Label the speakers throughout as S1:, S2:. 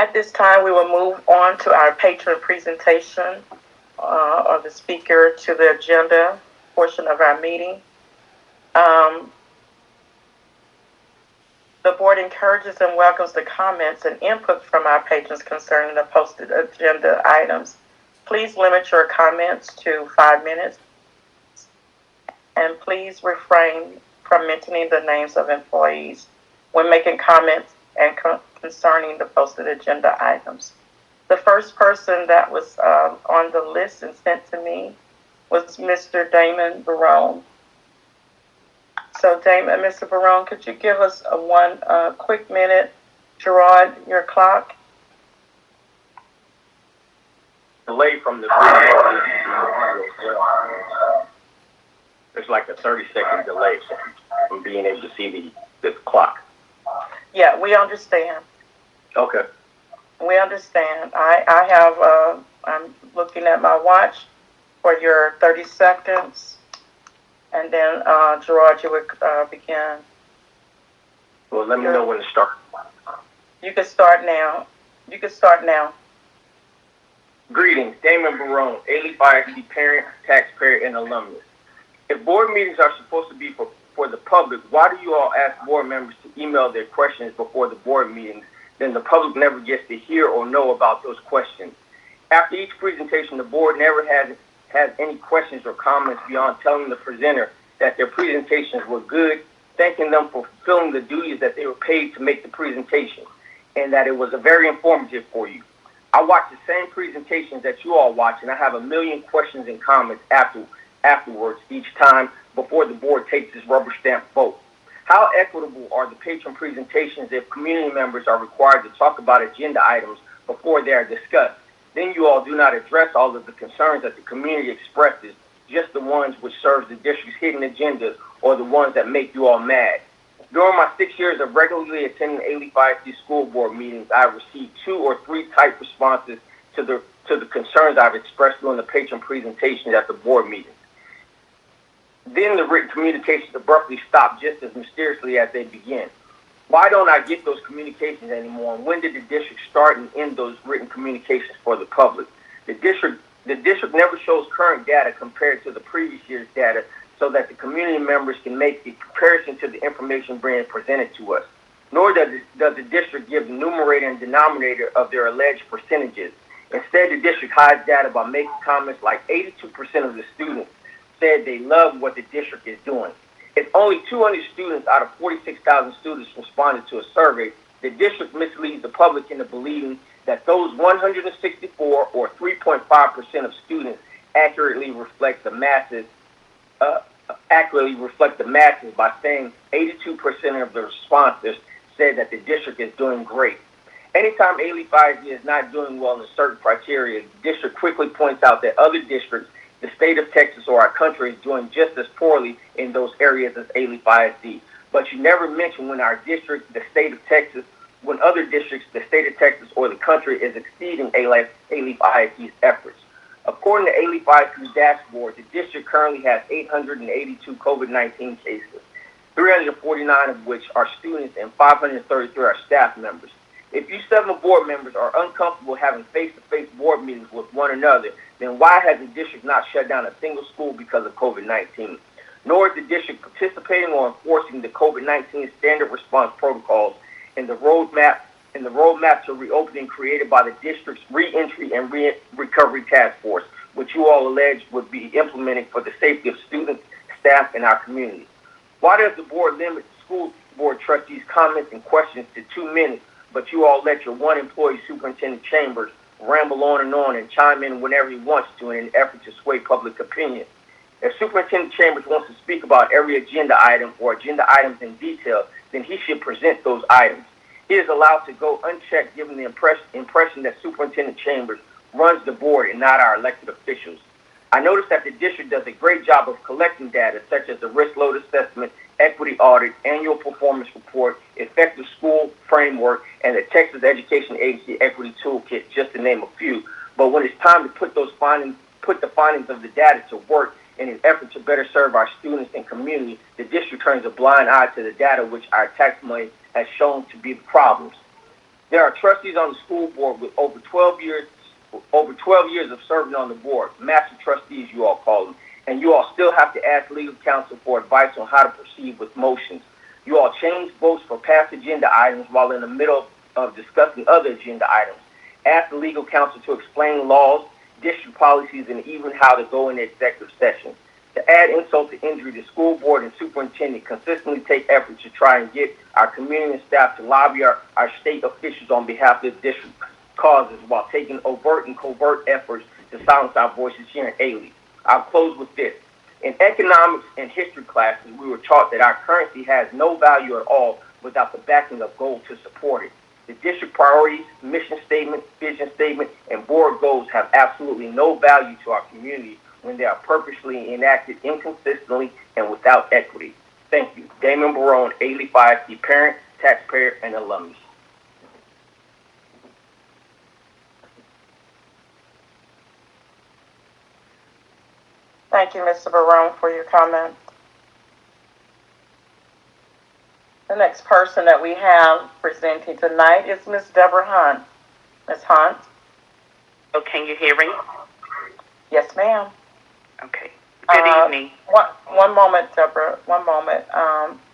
S1: At this time, we will move on to our patron presentation of the speaker to the agenda portion of our meeting. The board encourages and welcomes the comments and input from our patrons concerning the posted agenda items. Please limit your comments to 5 minutes, and please refrain from mentioning the names of employees when making comments and concerning the posted agenda items. The first person that was on the list and sent to me was Mr. Damon Barone. So, Mr. Barone, could you give us one quick minute? Gerard, your clock.
S2: Delay from the video. There's like a 30-second delay from being able to see the clock.
S1: Yeah, we understand.
S2: Okay.
S1: We understand. I have, I'm looking at my watch for your 30 seconds. And then, Gerard, you would begin.
S2: Well, let me know when to start.
S1: You can start now. You can start now.
S2: Greetings, Damon Barone, Alief ISD parent, taxpayer, and alumnus. If board meetings are supposed to be for the public, why do you all ask board members to email their questions before the board meetings? Then the public never gets to hear or know about those questions. After each presentation, the board never has any questions or comments beyond telling the presenter that their presentations were good, thanking them for fulfilling the duties that they were paid to make the presentation, and that it was very informative for you. I watch the same presentations that you all watch, and I have a million questions and comments afterwards each time before the board takes this rubber stamp vote. How equitable are the patron presentations if community members are required to talk about agenda items before they are discussed? Then you all do not address all of the concerns that the community expresses, just the ones which serve the district's hidden agendas or the ones that make you all mad. During my 6 years of regularly attending Alief ISD school board meetings, I have received 2 or 3 type responses to the concerns I've expressed during the patron presentations at the board meetings. Then the written communications abruptly stop just as mysteriously as they begin. Why don't I get those communications anymore? And when did the district start and end those written communications for the public? The district never shows current data compared to the previous year's data so that the community members can make a comparison to the information being presented to us. Nor does the district give the numerator and denominator of their alleged percentages. Instead, the district hides data by making comments like 82% of the students said they love what the district is doing. If only 200 students out of 46,000 students responded to a survey, the district misleads the public into believing that those 164 or 3.5% of students accurately reflect the masses by saying 82% of the respondents said that the district is doing great. Anytime Alief ISD is not doing well in a certain criteria, the district quickly points out that other districts, the state of Texas, or our country is doing just as poorly in those areas as Alief ISD. But you never mention when our district, the state of Texas, when other districts, the state of Texas, or the country is exceeding Alief ISD's efforts. According to Alief ISD's dashboard, the district currently has 882 COVID-19 cases, 349 of which are students and 533 are staff members. If you 7 board members are uncomfortable having face-to-face board meetings with one another, then why has the district not shut down a single school because of COVID-19? Nor is the district participating or enforcing the COVID-19 standard response protocols in the roadmap to reopening created by the district's reentry and recovery task force, which you all allege would be implementing for the safety of students, staff, and our community. Why does the board limit the school board trustees' comments and questions to 2 minutes, but you all let your one employee, Superintendent Chambers, ramble on and chime in whenever he wants to in an effort to sway public opinion? If Superintendent Chambers wants to speak about every agenda item or agenda items in detail, then he should present those items. He is allowed to go unchecked, given the impression that Superintendent Chambers runs the board and not our elected officials. I noticed that the district does a great job of collecting data such as the risk load assessment, equity audit, annual performance report, effective school framework, and the Texas Education Agency Equity Toolkit, just to name a few. But when it's time to put the findings of the data to work in an effort to better serve our students and community, the district turns a blind eye to the data which our tax money has shown to be the problems. There are trustees on the school board with over 12 years of serving on the board, master trustees you all call them, and you all still have to ask legal counsel for advice on how to proceed with motions. You all change votes for past agenda items while in the middle of discussing other agenda items. Ask the legal counsel to explain laws, district policies, and even how to go into executive session. To add insult to injury, the school board and superintendent consistently take efforts to try and get our community and staff to lobby our state officials on behalf of the district causes while taking overt and covert efforts to silence our voices here in Alief. I'll close with this. In economics and history classes, we were taught that our currency has no value at all without the backing of gold to support it. The district priorities, mission statement, vision statement, and board goals have absolutely no value to our community when they are purposely enacted inconsistently and without equity. Thank you. Damon Barone, Alief ISD parent, taxpayer, and alumnus.
S1: Thank you, Mr. Barone, for your comment. The next person that we have presenting tonight is Ms. Deborah Hunt. Ms. Hunt?
S3: Oh, can you hear me?
S1: Yes, ma'am.
S3: Okay. Good evening.
S1: One moment, Deborah. One moment.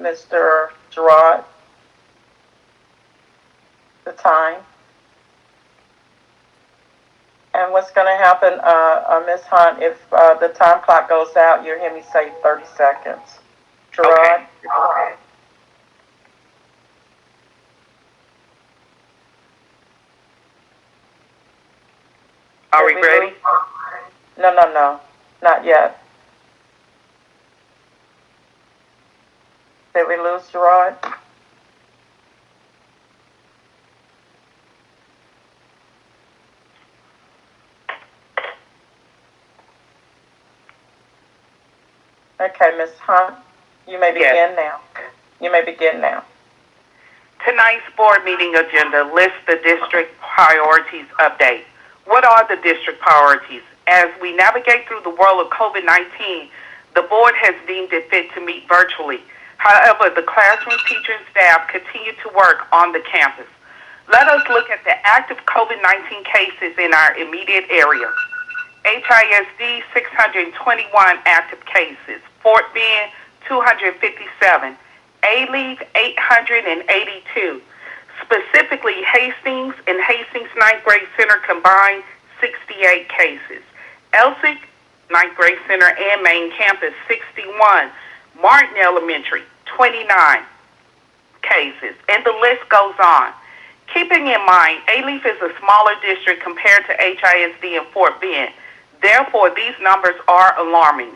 S1: Mr. Gerard, the time. And what's going to happen, Ms. Hunt, if the time clock goes out, you'll hear me say 30 seconds. Gerard?
S3: Okay. Are we ready?
S1: No. Not yet. Did we lose Gerard? Okay, Ms. Hunt, you may begin now. You may begin now.
S3: Tonight's board meeting agenda lists the district priorities update. What are the district priorities? As we navigate through the world of COVID-19, the board has deemed it fit to meet virtually. However, the classroom, teacher, and staff continue to work on the campus. Let us look at the active COVID-19 cases in our immediate area. HISD, 621 active cases. Fort Bend, 257. Alief, 882. Specifically, Hastings and Hastings 9th Grade Center combined 68 cases. Elsik, 9th Grade Center and Main Campus, 61. Martin Elementary, 29 cases. And the list goes on. Keeping in mind, Alief is a smaller district compared to HISD and Fort Bend. Therefore, these numbers are alarming.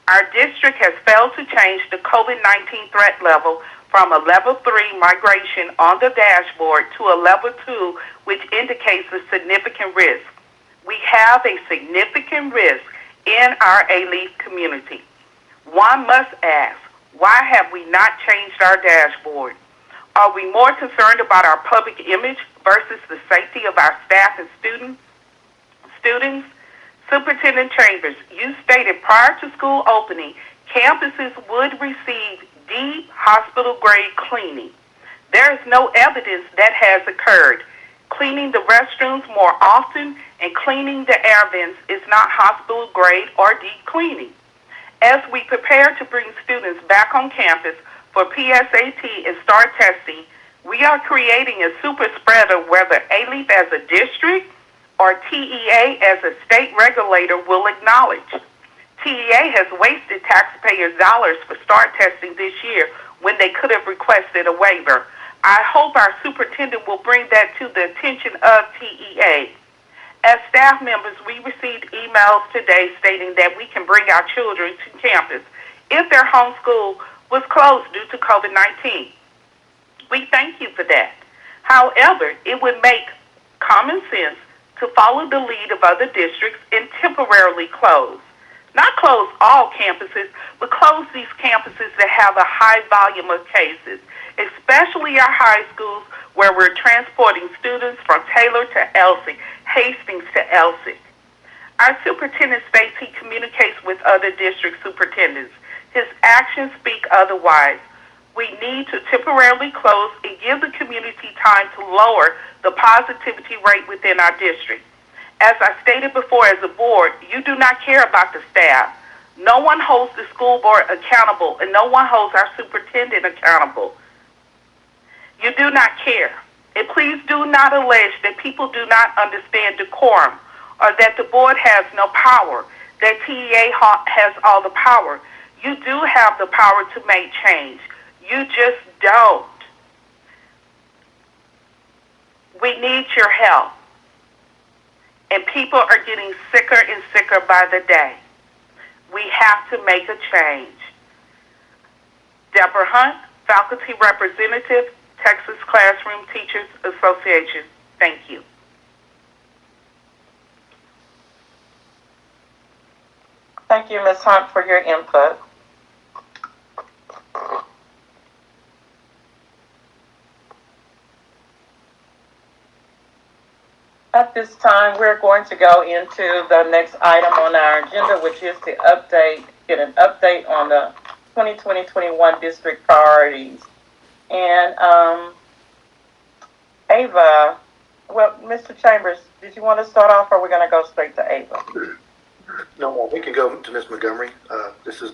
S3: Our district has failed to change the COVID-19 threat level from a level 3 migration on the dashboard to a level 2, which indicates a significant risk. We have a significant risk in our Alief community. One must ask, why have we not changed our dashboard? Are we more concerned about our public image versus the safety of our staff and students? Superintendent Chambers, you stated prior to school opening, campuses would receive deep hospital-grade cleaning. There is no evidence that has occurred. Cleaning the restrooms more often and cleaning the air vents is not hospital-grade or deep cleaning. As we prepare to bring students back on campus for PSAT and STAR testing, we are creating a super spreader whether Alief as a district or TEA as a state regulator will acknowledge. TEA has wasted taxpayers' dollars for STAR testing this year when they could have requested a waiver. I hope our superintendent will bring that to the attention of TEA. As staff members, we received emails today stating that we can bring our children to campus if their home school was closed due to COVID-19. We thank you for that. However, it would make common sense to follow the lead of other districts and temporarily close. Not close all campuses, but close these campuses that have a high volume of cases, especially our high schools where we're transporting students from Taylor to Elsik, Hastings to Elsik. Our superintendent states he communicates with other district superintendents. His actions speak otherwise. We need to temporarily close and give the community time to lower the positivity rate within our district. As I stated before, as a board, you do not care about the staff. No one holds the school board accountable, and no one holds our superintendent accountable. You do not care. And please do not allege that people do not understand decorum or that the board has no power, that TEA has all the power. You do have the power to make change. You just don't. We need your help. And people are getting sicker and sicker by the day. We have to make a change. Deborah Hunt, Faculty Representative, Texas Classroom Teachers Association. Thank you.
S1: Thank you, Ms. Hunt, for your input. At this time, we're going to go into the next item on our agenda, which is the get an update on the 2020-21 district priorities. And Ava, well, Mr. Chambers, did you want to start off, or are we going to go straight to Ava?
S4: No, we can go to Ms. Montgomery. This is